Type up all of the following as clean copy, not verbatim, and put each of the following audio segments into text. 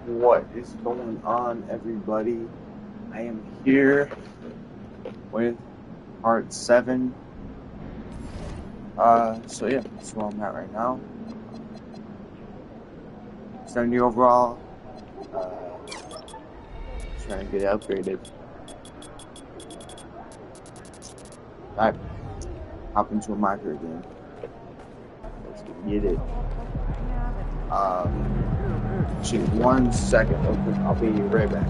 What is going on, everybody? I am here with part 7. So yeah, that's where I'm at right now. 70 overall. Trying to get it upgraded. Alright, hop into a micro game. Let's get it. Shoot, 1 second. I'll be right back.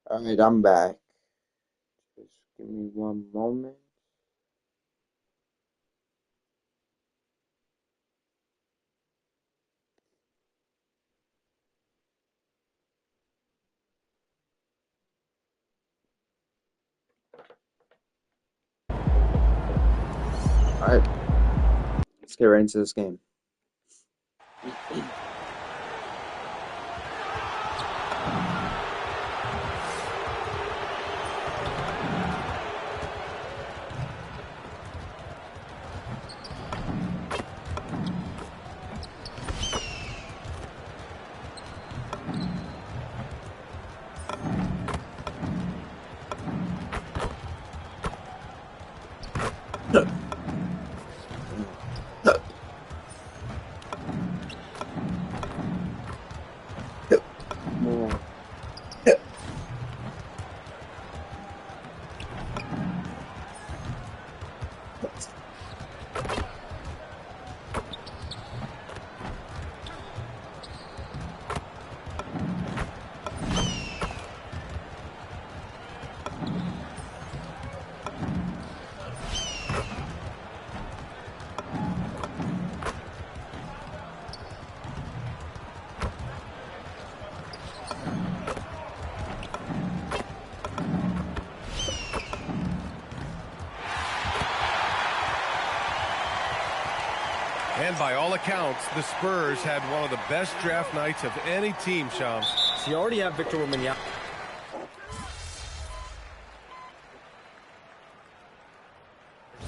Alright, I'm back. Just give me 1 moment. Alright, let's get right into this game. And by all accounts, the Spurs had one of the best draft nights of any team, Shams. So you already have Victor Wembanyama.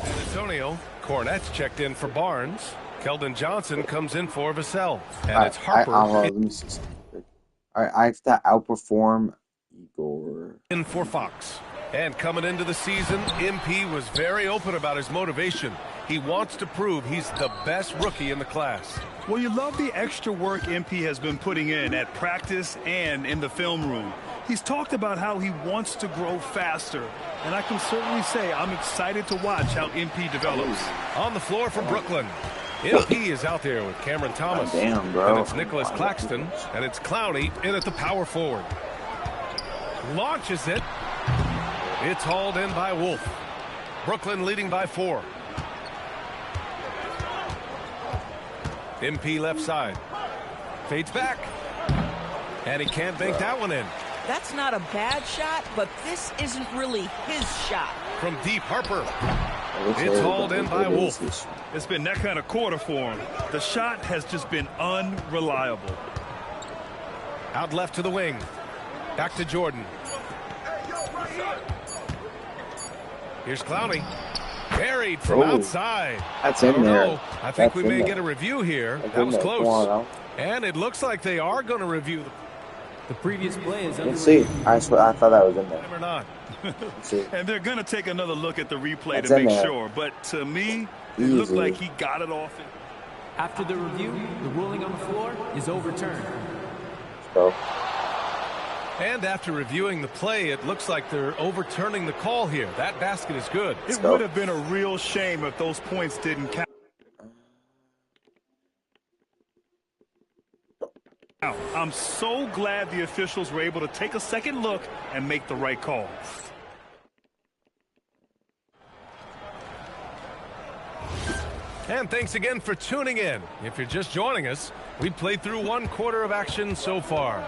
San Antonio, Cornette's checked in for Barnes. Keldon Johnson comes in for Vassell. And it's Harper. Let me see something quick. Alright, I have to outperform Igor. In for Fox. And coming into the season, MP was very open about his motivation. He wants to prove he's the best rookie in the class. Well, you love the extra work MP has been putting in at practice and in the film room. He's talked about how he wants to grow faster, and I can certainly say I'm excited to watch how MP develops. On the floor for Brooklyn, MP is out there with Cameron Thomas. Oh, damn, bro. And it's Nicholas Claxton, and it's Clowney in at the power forward. Launches it. It's hauled in by Wolf. Brooklyn leading by 4. MP left side. Fades back. And he can't bank that one in. That's not a bad shot, but this isn't really his shot. From deep, Harper. It's hauled in by Wolf. It's been that kind of quarter for him. The shot has just been unreliable. Out left to the wing. Back to Jordan. Here's Clowney. Buried from outside. That's in there. I think we may get a review here. That was close. And it looks like they are going to review The previous play is Let's see. I thought that was in there. or not. And they're going to take another look at the replay to make sure. But to me, it looked like he got it off. After the review, the ruling on the floor is overturned. So. And after reviewing the play, it looks like they're overturning the call here. That basket is good. It would have been a real shame if those points didn't count. I'm so glad the officials were able to take a second look and make the right call. And thanks again for tuning in. If you're just joining us, we played through 1 quarter of action so far.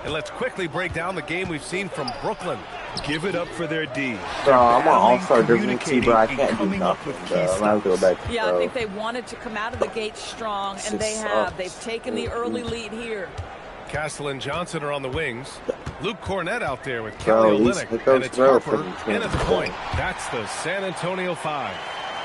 And let's quickly break down the game we've seen from Brooklyn. Give it up for their D. Bro, I'm on all-star WT, bro. I can't do nothing, bro. I'm gonna go back to I think they wanted to come out of the gate strong, and they have. They've taken the early lead here. Castle and Johnson are on the wings. Luke Cornett out there with Bro, Kelly Olynyk. And it's Harper in at the point. That's the San Antonio 5.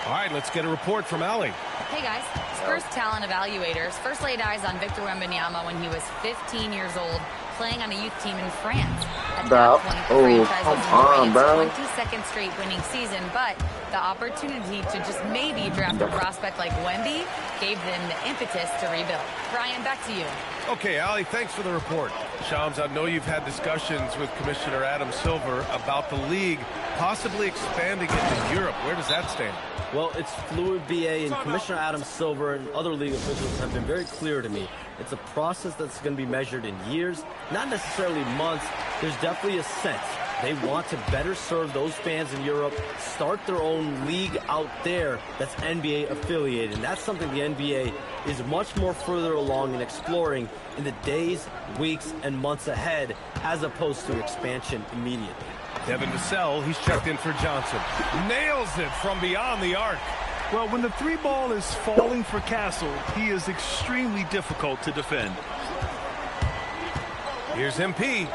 All right, let's get a report from Allie. Hey, guys. Spurs talent evaluators first laid eyes on Victor Wembanyama when he was 15 years old, playing on a youth team in France. At that point, the franchise was enjoying its 22nd straight winning season, but the opportunity to just maybe draft a prospect like Wemby gave them the impetus to rebuild. Brian, back to you. Okay, Allie, thanks for the report. Shams, I know you've had discussions with Commissioner Adam Silver about the league possibly expanding into Europe. Where does that stand? Well, it's fluid, BA, and Commissioner Adam Silver and other league officials have been very clear to me. It's a process that's going to be measured in years, not necessarily months. There's definitely a sense they want to better serve those fans in Europe, start their own league out there that's NBA affiliated. And that's something the NBA is much more further along in exploring in the days, weeks, and months ahead, as opposed to expansion immediately. Devin Vassell, he's checked in for Johnson. Nails it from beyond the arc. Well, when the 3 ball is falling for Castle, he is extremely difficult to defend. Here's MP.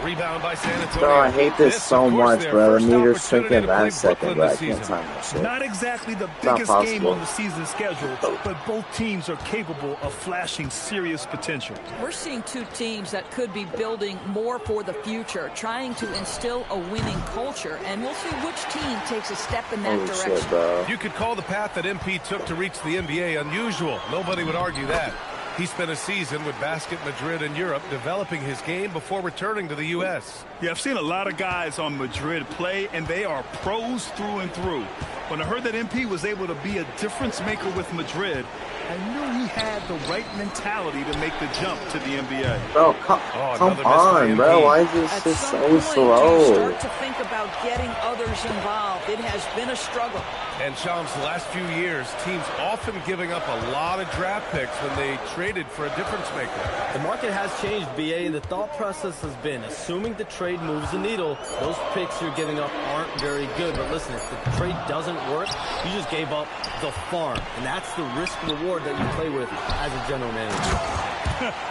Rebound by San Antonio. Bro, I hate this so much, bro. The meter's shrinking that second, but I can't time that shit. Not exactly the biggest game on the season schedule, but both teams are capable of flashing serious potential. We're seeing 2 teams that could be building more for the future, trying to instill a winning culture, and we'll see which team takes a step in that direction. Shit, bro. You could call the path that MP took to reach the NBA unusual. Nobody would argue that. He spent a season with Basket Madrid in Europe developing his game before returning to the U.S. Yeah, I've seen a lot of guys on Madrid play, and they are pros through and through. When I heard that MP was able to be a difference maker with Madrid, I knew he had the right mentality to make the jump to the NBA. Bro, come on, bro. Why is this just so slow? You start to think about getting others involved. It has been a struggle. And Shams, the last few years, teams often giving up a lot of draft picks when they traded for a difference maker. The market has changed, BA, and the thought process has been, assuming the trade moves the needle, those picks you're giving up aren't very good. But listen, if the trade doesn't work, you just gave up the farm. And that's the risk-reward that you play with as a general manager.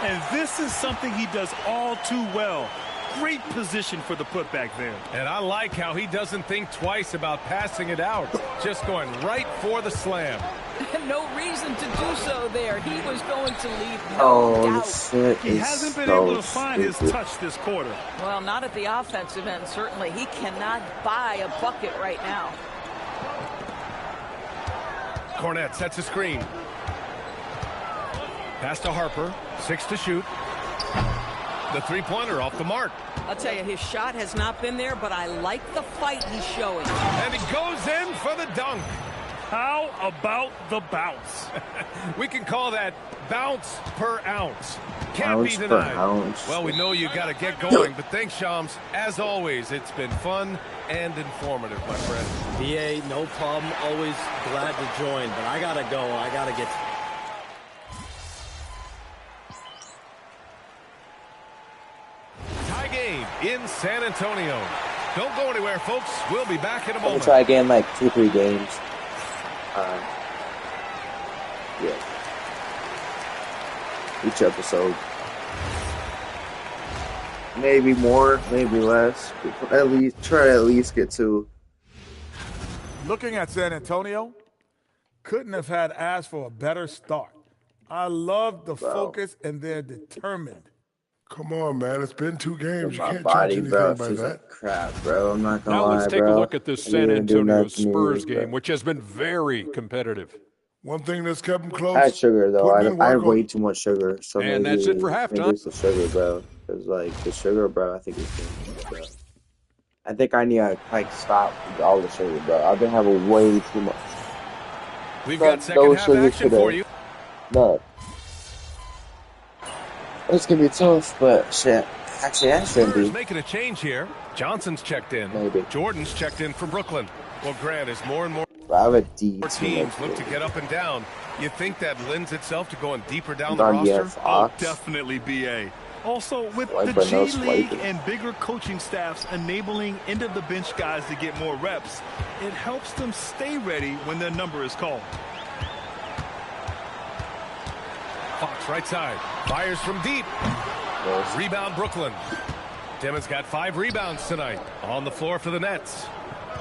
And this is something he does all too well. Great position for the putback there. And I like how he doesn't think twice about passing it out. Just going right for the slam. No reason to do so there. He was going to leave no doubt. Shit, he hasn't been able to find his touch this quarter. Well, not at the offensive end, certainly. He cannot buy a bucket right now. Cornett sets a screen. Pass to Harper. 6 to shoot. The three-pointer off the mark. I'll tell you, his shot has not been there, but I like the fight he's showing. And he goes in for the dunk. How about the bounce? We can call that bounce per ounce. Can't be denied. Well, we know you got to get going, but thanks, Shams. As always, it's been fun and informative, my friend. BA, no problem. Always glad to join, but I got to go. I got to get... Tie game in San Antonio. Don't go anywhere, folks. We'll be back in a moment. We'll try again like 2-3 games. Yeah. Each episode. Maybe more, maybe less. At least try to at least get to. Looking at San Antonio, couldn't have had asked for a better start. I love the focus, and they're determined. Come on, man. It's been 2 games. You can't body, judge anything bro. by She's that. like crap, bro. I'm not gonna lie, Now let's take bro. a look at this San Antonio Spurs game, which has been very competitive. One thing that's kept him close. I had sugar though. I had way on. too much sugar. So and maybe, that's it for halftime. maybe it's the sugar, bro. Cause like the sugar, bro, I think it's too much, bro. I think I need to like stop with all the sugar, bro. I've been having way too much. We've got second half action for you. No. It's gonna be tough, but shit. Actually, that shouldn't be. Making a change here. Johnson's checked in. Maybe. Jordan's checked in for Brooklyn. Well, Grant, as more and more teams look to get up and down, you think that lends itself to going deeper down the roster? Oh, definitely, BA. Also, with the G League and bigger coaching staffs enabling end-of-the-bench guys to get more reps, it helps them stay ready when their number is called. Fox right side. Fires from deep. Rebound Brooklyn. Timmons got 5 rebounds tonight on the floor for the Nets.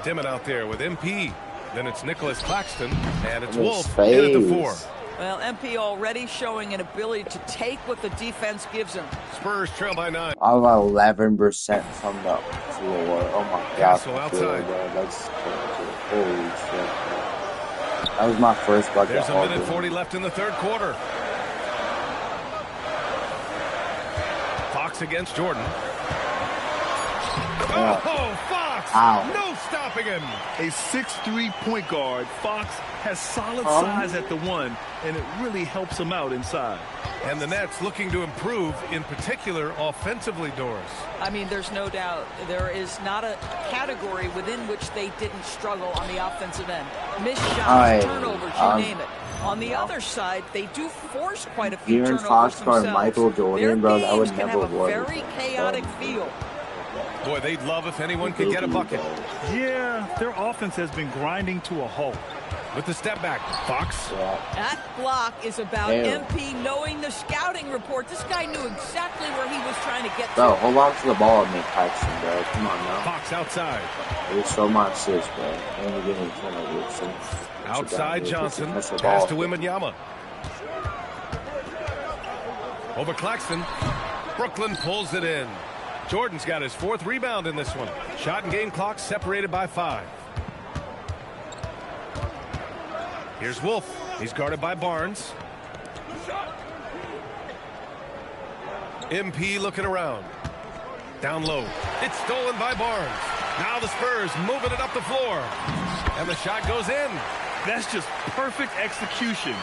Timmons out there with MP. Then it's Nicholas Claxton, and it's Wolf in at the 4. Well, MP already showing an ability to take what the defense gives him. Spurs trail by 9. I'm 11% from the floor. Oh my god. Castle outside. That's holy shit. That was my first bucket. There's a minute 40 left in the third quarter. Fox against Jordan. Oh, Fox! Ow. No stopping him. A 6'3" point guard, Fox has solid size at the 1, and it really helps him out inside. And the Nets looking to improve, in particular, offensively, Doris. I mean, there's no doubt there is not a category within which they didn't struggle on the offensive end. Missed shots, turnovers, you name it. On the other side, they do force quite a few turnovers Fox themselves. Michael Jordan, bro, that would can never have a work. very chaotic feel. Boy, they'd love if anyone could get a bucket. Yeah, their offense has been grinding to a halt. With the step back, Fox. That block is about MP knowing the scouting report. This guy knew exactly where he was trying to get to. Bro, hold on to the ball and make Paxton, bro. Come on now. Fox outside. There's so much assists, bro. And you're getting turnovers. Outside Johnson. Pass to Wembanyama. Over Claxton. Brooklyn pulls it in. Jordan's got his 4th rebound in this one. Shot and game clock separated by 5. Here's Wolf. He's guarded by Barnes. MP looking around. Down low. It's stolen by Barnes. Now the Spurs moving it up the floor. And the shot goes in. That's just perfect execution.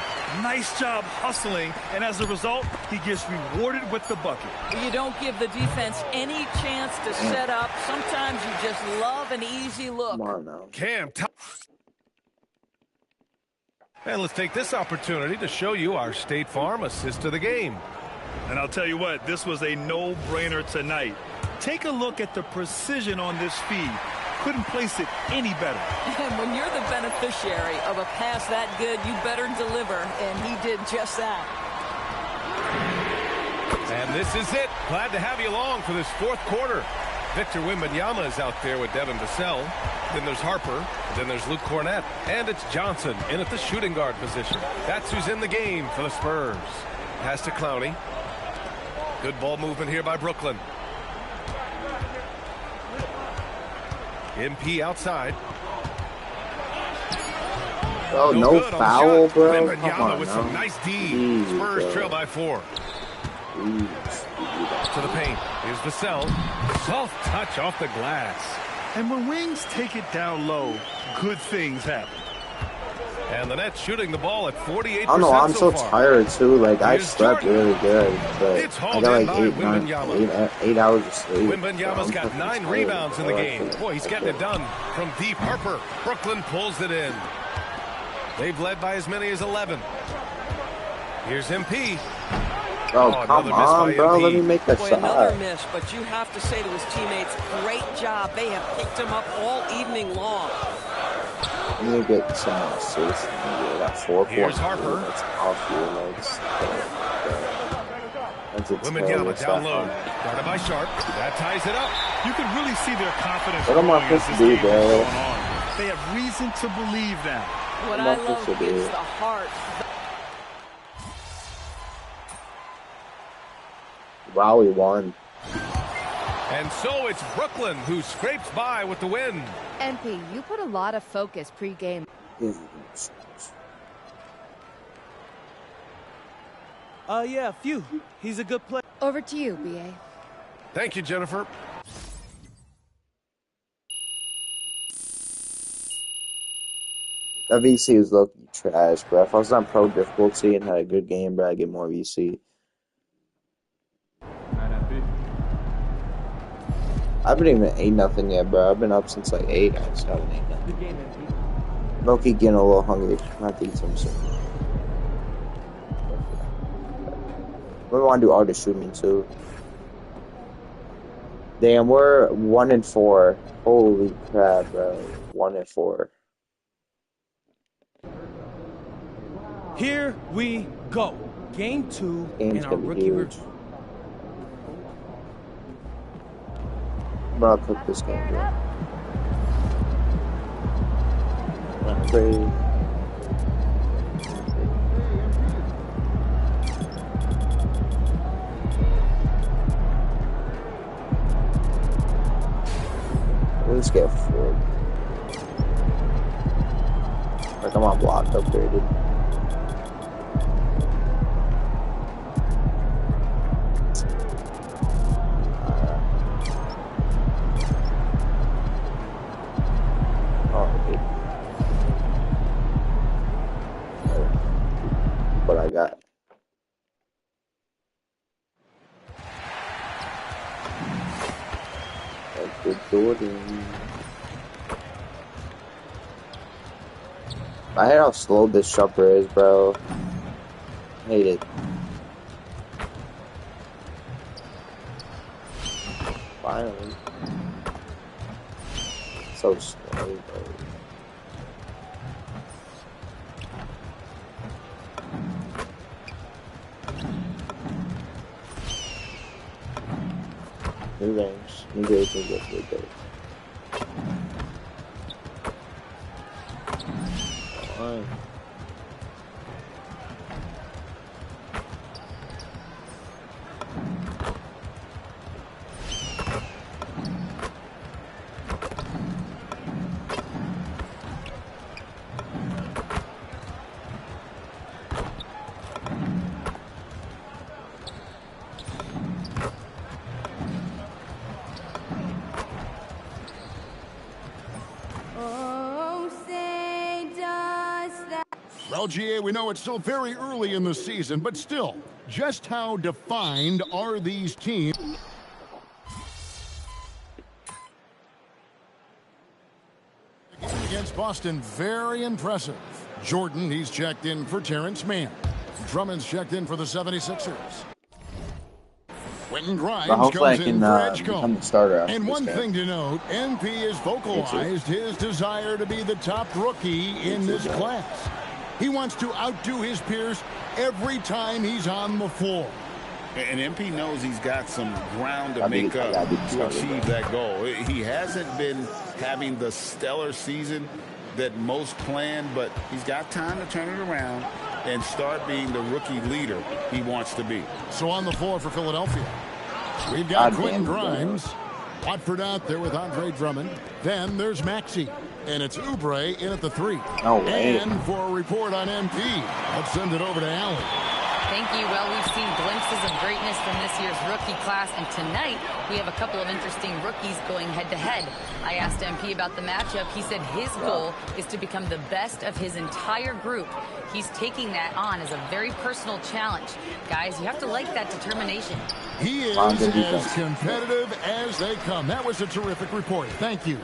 Nice job hustling, and as a result, he gets rewarded with the bucket. You don't give the defense any chance to set up. Sometimes you just love an easy look. Come on now. Cam. And let's take this opportunity to show you our State Farm assist of the game. And I'll tell you what, this was a no-brainer tonight. Take a look at the precision on this feed. Couldn't place it any better. And when you're the beneficiary of a pass that good, you better deliver, and he did just that. And this is it. Glad to have you along for this 4th quarter. Victor Wembanyama is out there with Devin Vassell. Then there's Harper. Then there's Luke Cornett. And it's Johnson in at the shooting guard position. That's who's in the game for the Spurs. Pass to Clowney. Good ball movement here by Brooklyn. MP outside. Oh, no foul, bro. Wembanyama with some nice D. Spurs trail by 4. To the paint. Here's Vassell. Soft touch off the glass. And when wings take it down low, good things happen. And the Nets shooting the ball at 48%. I don't know, I'm so far. tired too. Like I slept really good, but It's I got like 8 hours of sleep. Wembanyama's got 9 rebounds in the game. Boy, he's getting it done from deep. Harper. Brooklyn pulls it in. They've led by as many as 11. Here's MP. Oh, come on, bro. Let me make that shot. Another miss, but you have to say to his teammates, great job. They have picked him up all evening long. I'm going to get some assists. I got 4 points. Here's Harper. That's off your legs. That's a Wembanyama down low. Guarded by Sharp. That ties it up. You can really see their confidence. What am I supposed to do, bro? They have reason to believe that. What I love is the heart. Wow, we won. And so it's Brooklyn who scrapes by with the win. NP, you put a lot of focus pre-game. Yeah, a few. He's a good player. Over to you, BA. Thank you, Jennifer. That VC is low-key trash, bro. If I was on pro difficulty and had a good game, bro, I'd get more VC. I've been even 8-0 yet, bro. I've been up since like 8. I just haven't 8-0. Low-key getting a little hungry. I have to eat some soon. We want to do all the shooting too. Damn, we're 1-4. Holy crap, bro. 1-4. Here we go. Game 2 Game's in our gonna be rookie huge. review. Bro, I'll cook this game, bro. Not crazy. Let's get forward. Like I'm on block upgraded. What I got. Good Jordan. I hate how slow this shopper is, bro. Hate it. Finally. So slow, bro. New range. New range can get good days. Fine. Well, GA, we know it's still very early in the season, but still, just how defined are these teams? Against Boston, very impressive. Jordan, he's checked in for Terrence Mann. Drummond's checked in for the 76ers. Quentin Grimes comes in for Edgecombe. And one thing to note, NP has vocalized his desire to be the top rookie in this class. He wants to outdo his peers every time he's on the floor. And MP knows he's got some ground to make up to achieve that goal. He hasn't been having the stellar season that most planned, but he's got time to turn it around and start being the rookie leader he wants to be. So on the floor for Philadelphia, we've got Quentin Grimes. Watford out there with Andre Drummond. Then there's Maxey. And it's Oubre in at the 3. And for a report on MP, let's send it over to Allen. Thank you. Well, we've seen glimpses of greatness from this year's rookie class, and tonight we have a couple of interesting rookies going head-to-head. I asked MP about the matchup. He said his goal is to become the best of his entire group. He's taking that on as a very personal challenge. Guys, you have to like that determination. He is as competitive as they come. That was a terrific report. Thank you.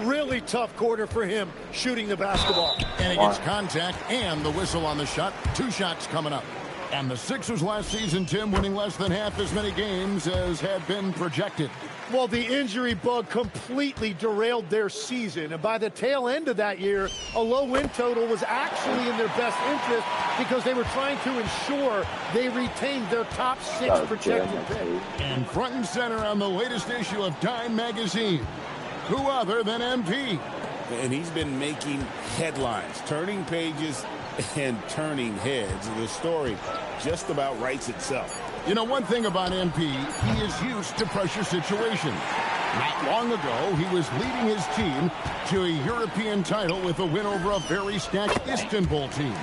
Really tough quarter for him shooting the basketball. And he gets contact and the whistle on the shot. 2 shots coming up. And the Sixers last season, Tim, winning less than half as many games as had been projected. Well, the injury bug completely derailed their season. And by the tail end of that year, a low win total was actually in their best interest because they were trying to ensure they retained their top 6 projected pick. And front and center on the latest issue of Time magazine. Who other than MP? And he's been making headlines, turning pages and turning heads. The story just about writes itself. You know, one thing about MP, he is used to pressure situations. Not long ago, he was leading his team to a European title with a win over a very stacked Istanbul team.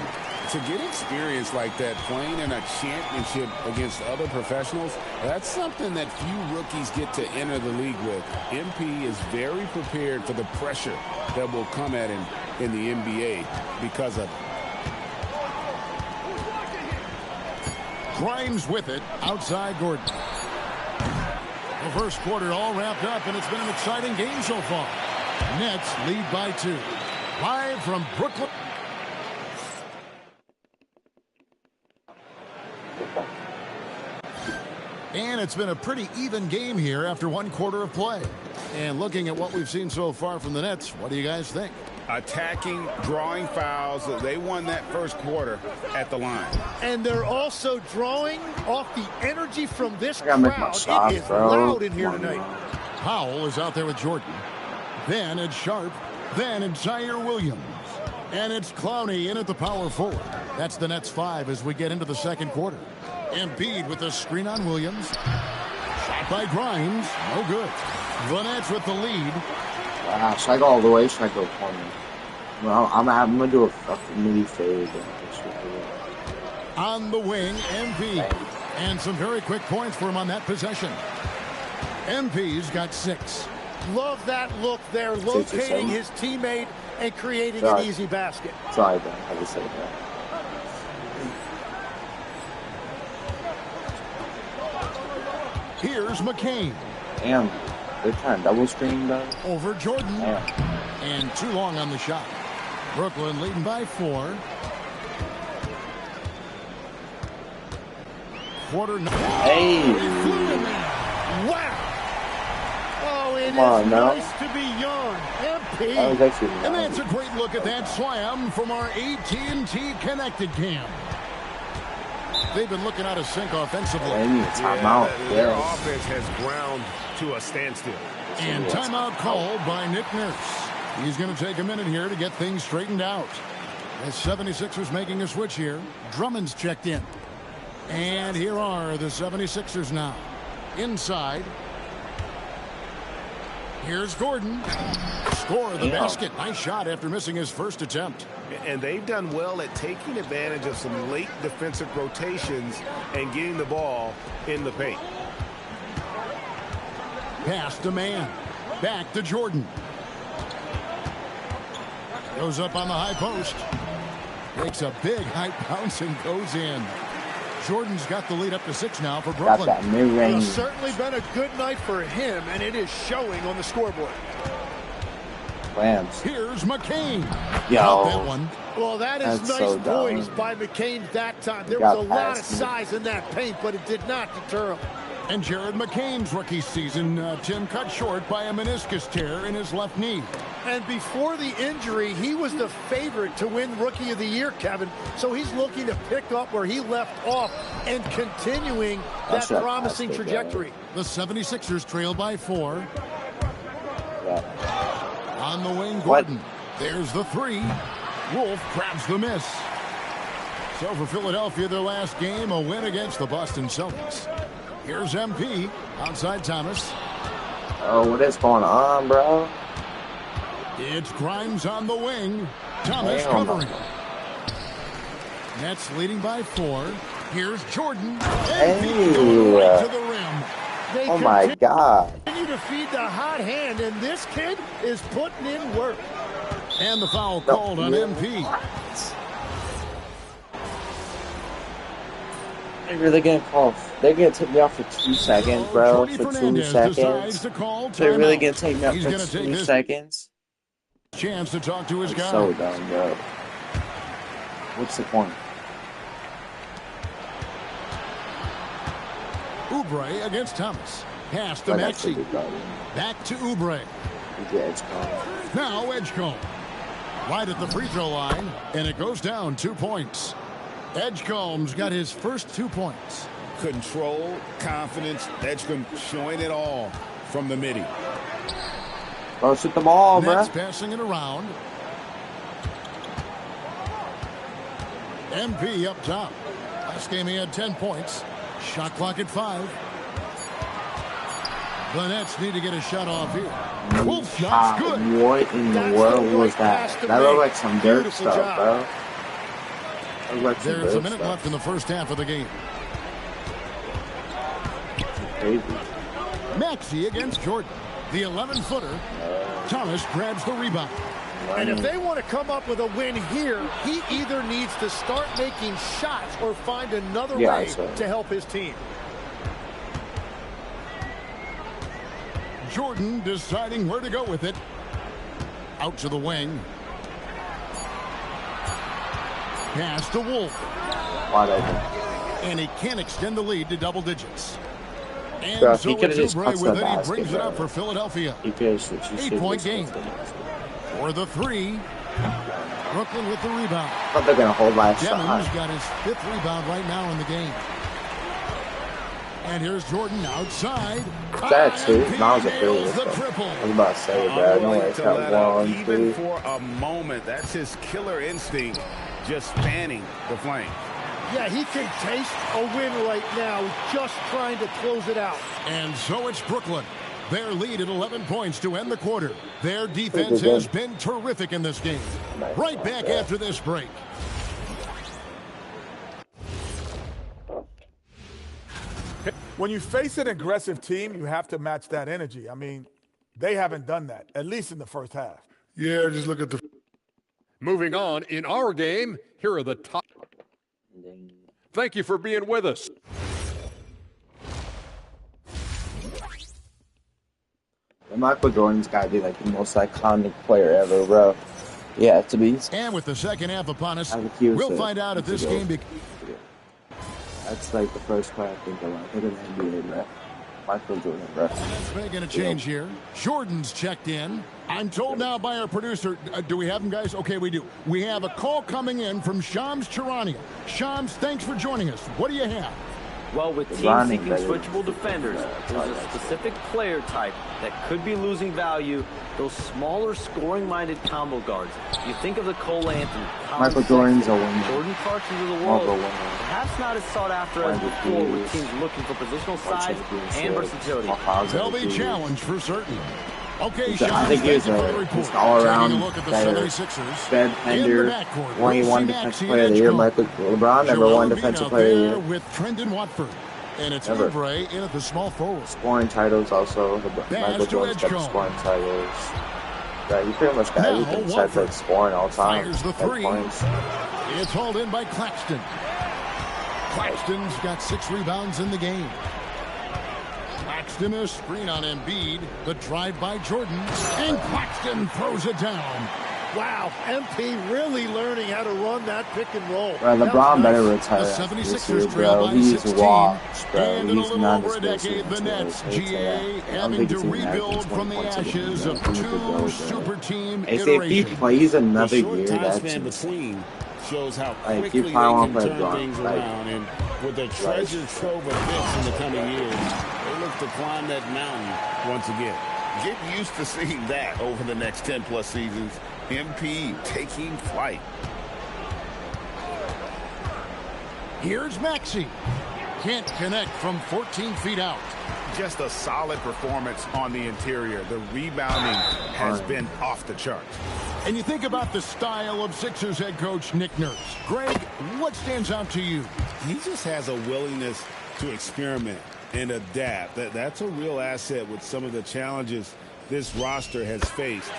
To get experience like that, playing in a championship against other professionals, that's something that few rookies get to enter the league with. MP is very prepared for the pressure that will come at him in the NBA because of it. Grimes with it, outside Gordon. The first quarter all wrapped up, and it's been an exciting game so far. Nets lead by 2. Live from Brooklyn. And it's been a pretty even game here after one quarter of play. And looking at what we've seen so far from the Nets, what do you guys think? Attacking, drawing fouls. They won that first quarter at the line. And they're also drawing off the energy from this crowd. It is loud in here tonight. Powell is out there with Jordan. Then it's Sharp. Then it's Zaire Williams. And it's Clowney in at the power forward. That's the Nets 5 as we get into the second quarter. Embiid with the screen on Williams. Shot by Grimes. No good. The Nets with the lead. Wow, should I go all the way? Should I go corner? Well, I'm gonna do a mini fade. On the wing, MP. And some very quick points for him on that possession. MP's got 6. Love that look there, locating his teammate and creating an easy basket. Sorry, Ben. I just said that. Here's McCain. Damn. They're trying to double screen though. Over Jordan. And too long on the shot. Brooklyn leading by 4. Quarter. Hey. Wow. Oh, it is nice to be young. MP. And that's a great look at that slam from our AT&T connected cam. They've been looking out of sync offensively. Their offense has ground to a standstill. And timeout called by Nick Nurse. He's going to take a minute here to get things straightened out. The 76ers making a switch here. Drummond's checked in. And here are the 76ers now. Inside. Here's Gordon. Score the basket. Nice shot after missing his first attempt. And they've done well at taking advantage of some late defensive rotations and getting the ball in the paint. Pass to man. Back to Jordan. Goes up on the high post. Takes a big high bounce and goes in. Jordan's got the lead up to 6 now for Brooklyn. Got that mid-range. It's certainly been a good night for him, and it is showing on the scoreboard. Rams. Here's McCain. Yo. That one. Well, that is nice so poise by McCain that time. There was a lot of size in that paint, but it did not deter him. And Jared McCain's rookie season, Tim, cut short by a meniscus tear in his left knee. And before the injury, he was the favorite to win Rookie of the Year, Kevin. So he's looking to pick up where he left off and continuing that promising trajectory. The 76ers trail by 4. On the wing, Gordon. There's the 3. Wolf grabs the miss. So for Philadelphia, their last game, a win against the Boston Celtics. Here's MP outside Thomas. Oh, what is going on, bro? It's Grimes on the wing. Thomas covering. Nets leading by 4. Here's Jordan. MP right to the rim. Oh my God. Continue to feed the hot hand, and this kid is putting in work. And the foul called on MP. They're really gonna call. They're gonna take me off for 2 seconds, bro. For 2 seconds. They're really gonna take me off for 2 seconds. Chance to talk to his guy. So dumb, bro. What's the point? Oubre against Thomas. Pass to Maxey. Back to Oubre. Now Edgecombe. Right at the free throw line, and it goes down 2 points. Edgecombe's got his first 2 points. Control, confidence, Edgecombe showing it all from the midi. Bro, shoot the ball, bro. Nets passing it around. MP up top. Last game he had 10 points. Shot clock at 5. The Nets need to get a shot off here. Wolf shot's good. What in the world was that? That looked like some dirt stuff, bro. There's a minute left in the first half of the game. Crazy. Maxey against Jordan. The 11-footer. Thomas grabs the rebound. And if they want to come up with a win here, he either needs to start making shots or find another way to help his team. Jordan deciding where to go with it. Out to the wing. Pass to Wolf. Wide open. And he can't extend the lead to double digits. And Bro, so it's Oubre with it. He brings it up for Philadelphia. 8-point game. For the 3. Brooklyn with the rebound. I thought they're going to hold last shot. Demons got his 5th rebound right now in the game. And here's Jordan outside. That's two. That was a failure. I was about to say, bro. No way. Even for a moment, that's his killer instinct, just fanning the flame. Yeah, he can taste a win right now, just trying to close it out. And so it's Brooklyn. Their lead at 11 points to end the quarter. Their defense has been terrific in this game. Right back after this break. When you face an aggressive team, you have to match that energy. I mean, they haven't done that, at least in the first half. Yeah, just look at the... Moving on, in our game, here are the top. Thank you for being with us. Michael Jordan's got to be like the most iconic player ever, bro. Yeah, to be. And with the second half upon us, we'll find out if this game... That's like the first player I think of. I think of the NBA, bro. Michael Jordan, bro. That's making a change here. Jordan's checked in. I'm told now by our producer, do we have him, guys? Okay, we do. We have a call coming in from Shams Charania. Shams, thanks for joining us. What do you have? Well, with teams seeking switchable defenders, there's a specific player type that could be losing value, those smaller scoring-minded combo guards. You think of the Cole Anthony, Michael Jordan's a winner. Jordan Clarksons of the world, perhaps not as sought after as before with teams looking for positional size and versatility. They'll be challenged for certain. Okay, I think he was an all-around better bed fender, one defensive player of the year. LeBron never won defensive player of the year. With Trendon Watford. And it's Oubre in at the small forward. Scoring titles also. Michael Jordan's got the scoring titles. Yeah, you pretty much got everything besides like scoring all time. Fires the 3. It's hauled in by Claxton. Claxton's got 6 rebounds in the game. Claxton a screen on Embiid. The drive by Jordan. And Claxton throws it down. Wow, MP really learning how to run that pick and roll. Bro, LeBron better retire. The 76ers bro. He's washed, bro. And in a He's little not over a decade, the Nets, GA, having to rebuild from the ashes of 2 super team iterations. If he plays another year, that's between shows how like, quickly they can turn things around. And with their treasure trove of picks in the coming years, they look to climb that mountain once again. Get used to seeing that over the next 10+ seasons. MP taking flight. Here's Maxey. Can't connect from 14 feet out. Just a solid performance on the interior. The rebounding has been off the charts. And you think about the style of Sixers head coach Nick Nurse. Greg, what stands out to you? He just has a willingness to experiment and adapt. That's a real asset with some of the challenges this roster has faced.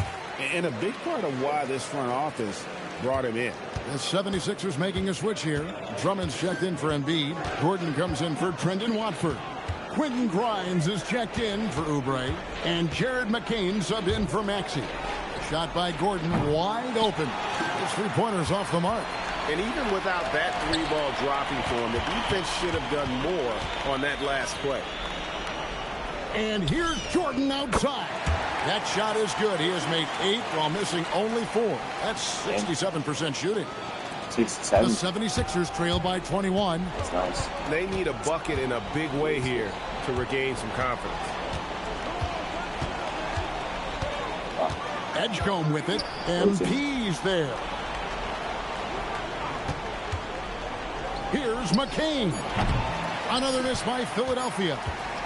And a big part of why this front office brought him in. The 76ers making a switch here. Drummond's checked in for Embiid. Gordon comes in for Trendon Watford. Quentin Grimes is checked in for Oubre. And Jared McCain subbed in for Maxey. Shot by Gordon wide open. His 3-pointer's off the mark. And even without that 3-ball dropping for him, the defense should have done more on that last play. And here's Jordan outside. That shot is good. He has made 8 while missing only 4. That's 67% shooting. 67. The 76ers trail by 21. That's nice. They need a bucket in a big way here to regain some confidence. Edgecombe with it. MP's there. Here's McCain. Another miss by Philadelphia.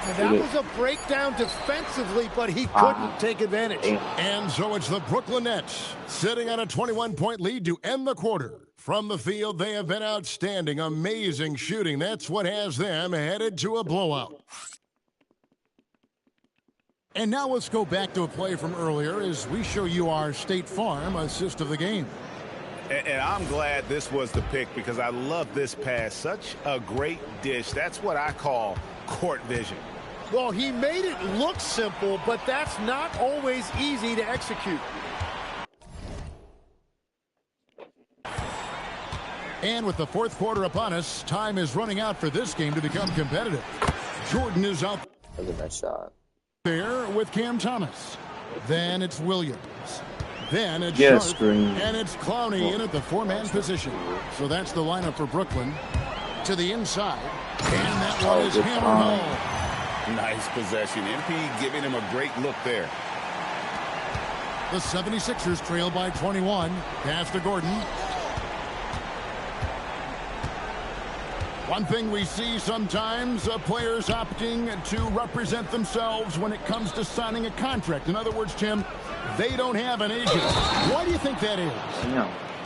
And that was a breakdown defensively, but he couldn't take advantage. And so it's the Brooklyn Nets sitting on a 21-point lead to end the quarter. From the field, they have been outstanding. Amazing shooting. That's what has them headed to a blowout. And now let's go back to a play from earlier as we show you our State Farm assist of the game. And I'm glad this was the pick because I love this pass. Such a great dish. That's what I call court vision. Well, he made it look simple, but that's not always easy to execute. And with the fourth quarter upon us, time is running out for this game to become competitive. Jordan is out there with Cam Thomas. Then it's Williams. Then it's Sharp, and it's Clowney in at the four-man position. So that's the lineup for Brooklyn. To the inside, and that one is hammered home. Nice possession. MP giving him a great look there. The 76ers trail by 21. Pass to Gordon. One thing we see sometimes, players opting to represent themselves when it comes to signing a contract. In other words, Tim, they don't have an agent. Why do you think that is?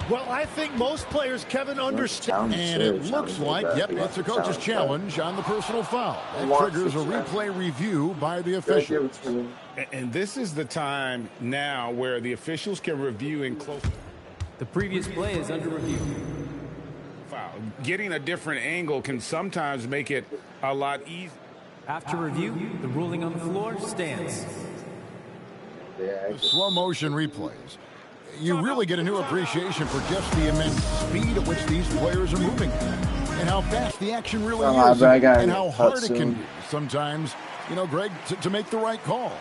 Well, I think most players, Kevin, understand. And it looks like, yep, it's a coach's challenge on the personal foul. That triggers a replay review by the officials. And this is the time now where the officials can review in close. The previous play is under review. Getting a different angle can sometimes make it a lot easier. After review, the ruling on the floor stands. The slow motion replays. You really get a new appreciation for just the immense speed at which these players are moving and how fast the action really is and how hard it can be sometimes, you know, Greg, to make the right call.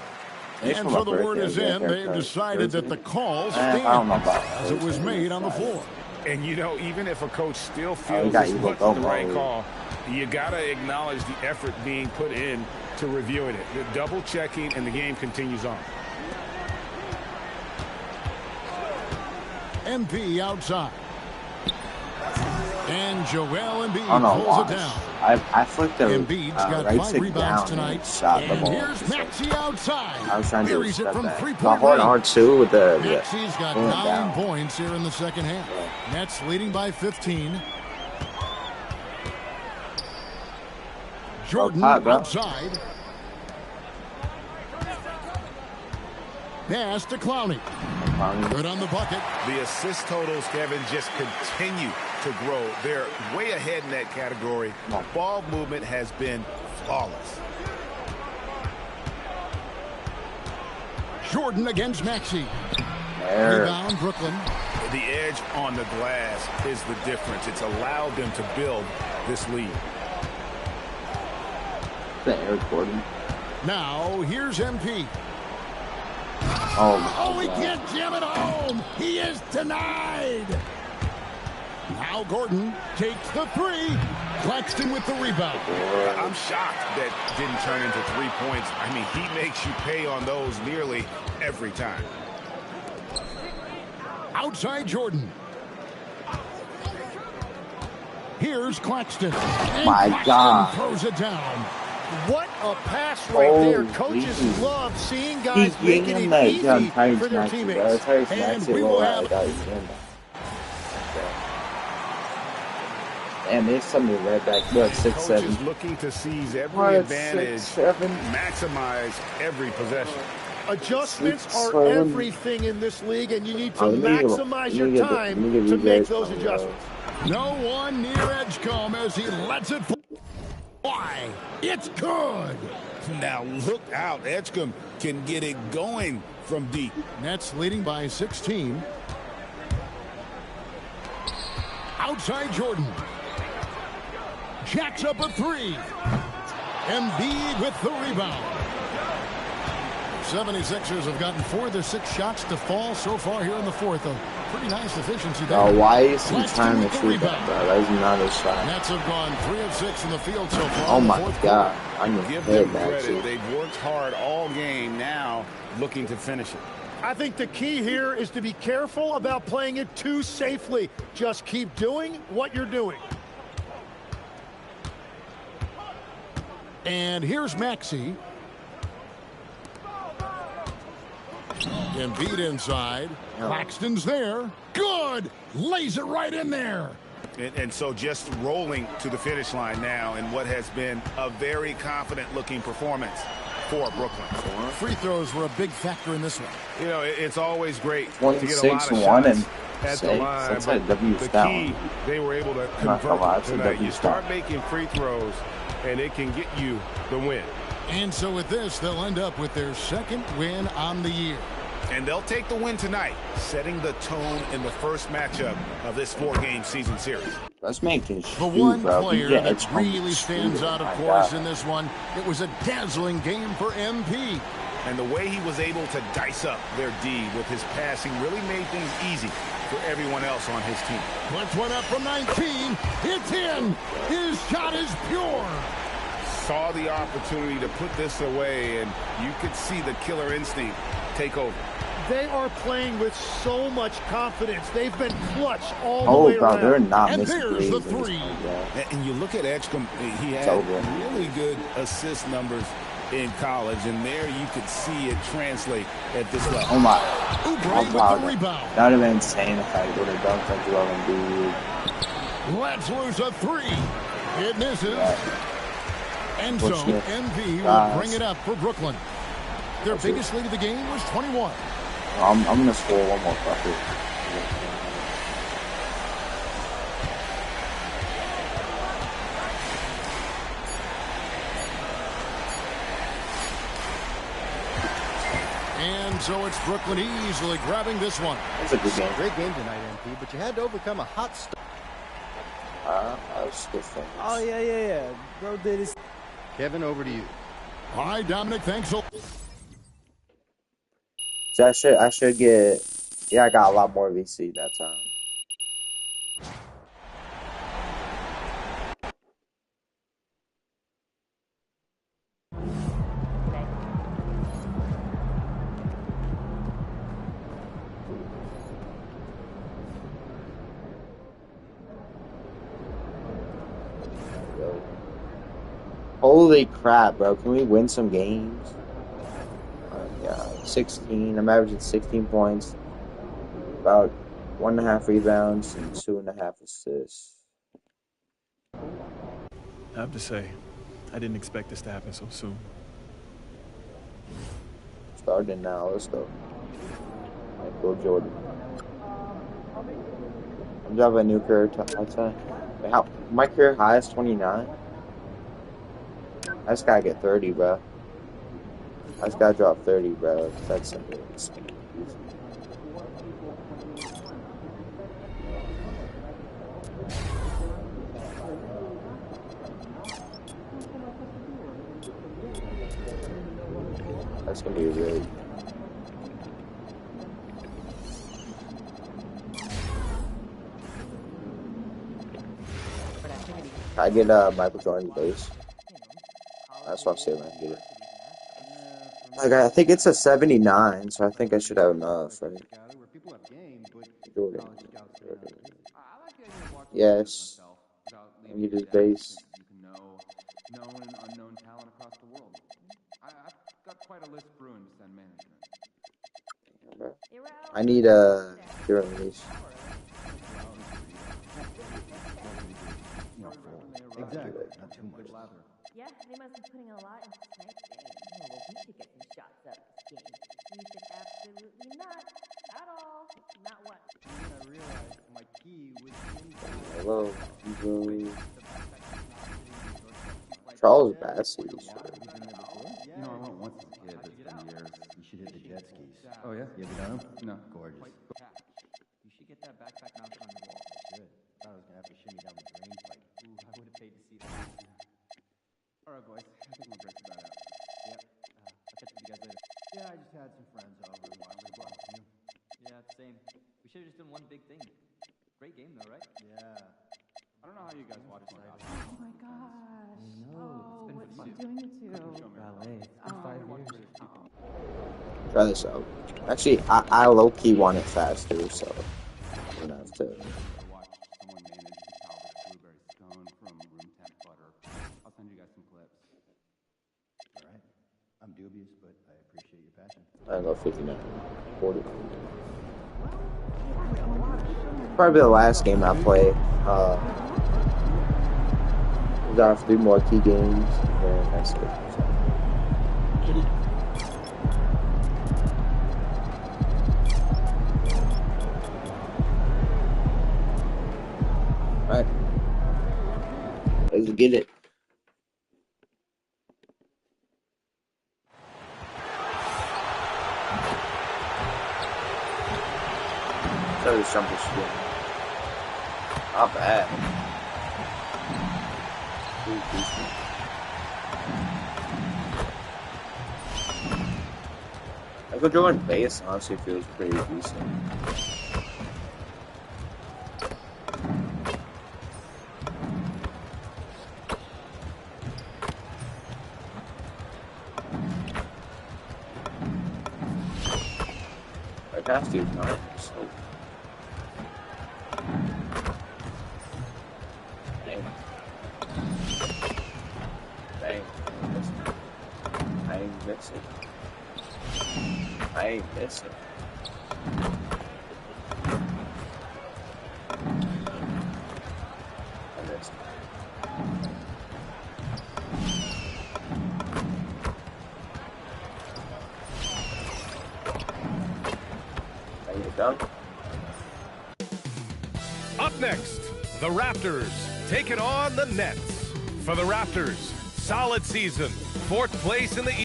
And so the word is in. They've decided that the call stands as it was made on the floor. And, you know, even if a coach still feels this wasn't the right call, you got to acknowledge the effort being put in to reviewing it. The double checking, and the game continues on. MP outside. And Joel Embiid pulls it down. I flicked the Embiid's got right 5 stick rebounds down tonight. and shot the ball. Here's Maxey outside. I was trying to Buries it from 3-point hard on too with the Maxey's got 9 points here in the second half. Nets leading by 15. Jordan outside. Pass to Clowney. Good on the bucket. The assist totals, Kevin, just continue to grow. They're way ahead in that category. Ball movement has been flawless. Jordan against Maxey. Rebound, Brooklyn. The edge on the glass is the difference. It's allowed them to build this lead. Now, here's MP. Oh, he can't jam it home. He is denied. Now Gordon takes the 3. Claxton with the rebound. I'm shocked that didn't turn into 3 points. I mean, he makes you pay on those nearly every time. Outside Jordan. Here's Claxton. And my God. Throws it down. What a pass right there. Coaches love seeing guys making it easy for their teammates. And we will have... And there's somebody right back. What, 6-7? Looking to seize every advantage, 6-7? Maximize every possession. Adjustments are everything in this league, and you need to maximize your time to make those adjustments. No one near Edgecombe as he lets it fly. Why? It's good. Now look out. Edgecombe can get it going from deep. Nets leading by 16. Outside Jordan. Jacks up a 3. Embiid with the rebound. 76ers have gotten 4 of their 6 shots to fall so far here in the fourth. A pretty nice efficiency there. Oh, why is he trying to shoot that, bro? That is not a shot. Nets have gone 3 of 6 in the field so far. Oh my God! I'm gonna give them credit. They've worked hard all game. Now looking to finish it. I think the key here is to be careful about playing it too safely. Just keep doing what you're doing. And here's Maxey. Embiid inside. Claxton's there. Good. Lays it right in there. And so just rolling to the finish line now in what has been a very confident-looking performance for Brooklyn. Free throws were a big factor in this one. You know, it's always great to get a lot of shots at the line. But the key, they were able to convert tonight. You start making free throws, and it can get you the win. And so with this, they'll end up with their second win on the year. And they'll take the win tonight, setting the tone in the first matchup of this 4-game season series. Let's make it shoot, the one bro. player that really stands out, of course, in this one, it was a dazzling game for MP. And the way he was able to dice up their D with his passing really made things easy for everyone else on his team. Puts one up from 19. It's in. His shot is pure. Saw the opportunity to put this away, and you could see the killer instinct take over. They are playing with so much confidence. They've been clutch all the way around. They're not and missing there's the three. And you look at Edgecombe, he had really good assist numbers in college, and there you could see it translate at this level. Oh my. Oubre with the rebound. That would have been insane if I would have dunked like Joel Embiid. Let's lose a three. It misses. And so MV will bring it up for Brooklyn. Their biggest lead of the game was 21. I'm going to score one more bucket. And so it's Brooklyn easily grabbing this one. That's a good game. Great game tonight, MP, but you had to overcome a hot start. Oh, yeah. Bro did his... Kevin, over to you. All right, Dominic, thanks. So I should get, I got a lot more VC that time. Holy crap, bro. Can we win some games? Yeah, 16. I'm averaging 16 points, about 1.5 rebounds, and 2.5 assists. I have to say, I didn't expect this to happen so soon. Starting now. Let's go. Michael Jordan. I'm dropping a new career high. My career high is 29. I just gotta get 30, bro. I just gotta drop 30, bro. That's simple. That's gonna be really. I get Michael Jordan's base. That's what I'm saying. I can get it. Like, I think it's a 79, so I think I should have enough, right? Jordan. Yes. I need his base. Known and unknown talent across the world. I've got quite a list brewing to send management. I need a release. Exactly. Not too much. Yeah, they must be putting a lot into tonight's game. Oh, well, we should get some shots up this game. We should absolutely not. At all. Not what. I realized my key was Hello. Charles Bassey. You know, I went once as a kid, but it's been years. You should hit the jet skis. Oh, yeah? You ever done them? No. Gorgeous. You should get that backpack mounted on your wall. I should. Thought I was going to have to shimmy down the drain pipe. Ooh, I would have paid to see that. All right, boys. I think my break's about out. Yep. I'll catch up with you guys later. Yeah, I just had some friends over and wanted to go out with you. Yeah, same. We should have just done one big thing. Great game, though, right? Yeah. I don't know how you guys watch it. Oh my gosh. Oh, what are you doing to? Ballet. It's been 5 years. Try this out. Actually, I low-key want it faster, so I'm gonna have to. Watch someone manage the Calvert blueberry scone from room temp butter. I'll send you guys some clips. All right. I'm dubious, but I appreciate your passion. I go 59, 40. Probably the last game I play. We got 3 more key games, and that's it. Alright. Let's get it. So the jumper shooting. Not bad. Michael Jordan base honestly feels pretty decent. My pass dude's not so. I ain't missing. I missed. Are you done? Up next, the Raptors taking on the Nets. For the Raptors, solid season, 4th place in the East.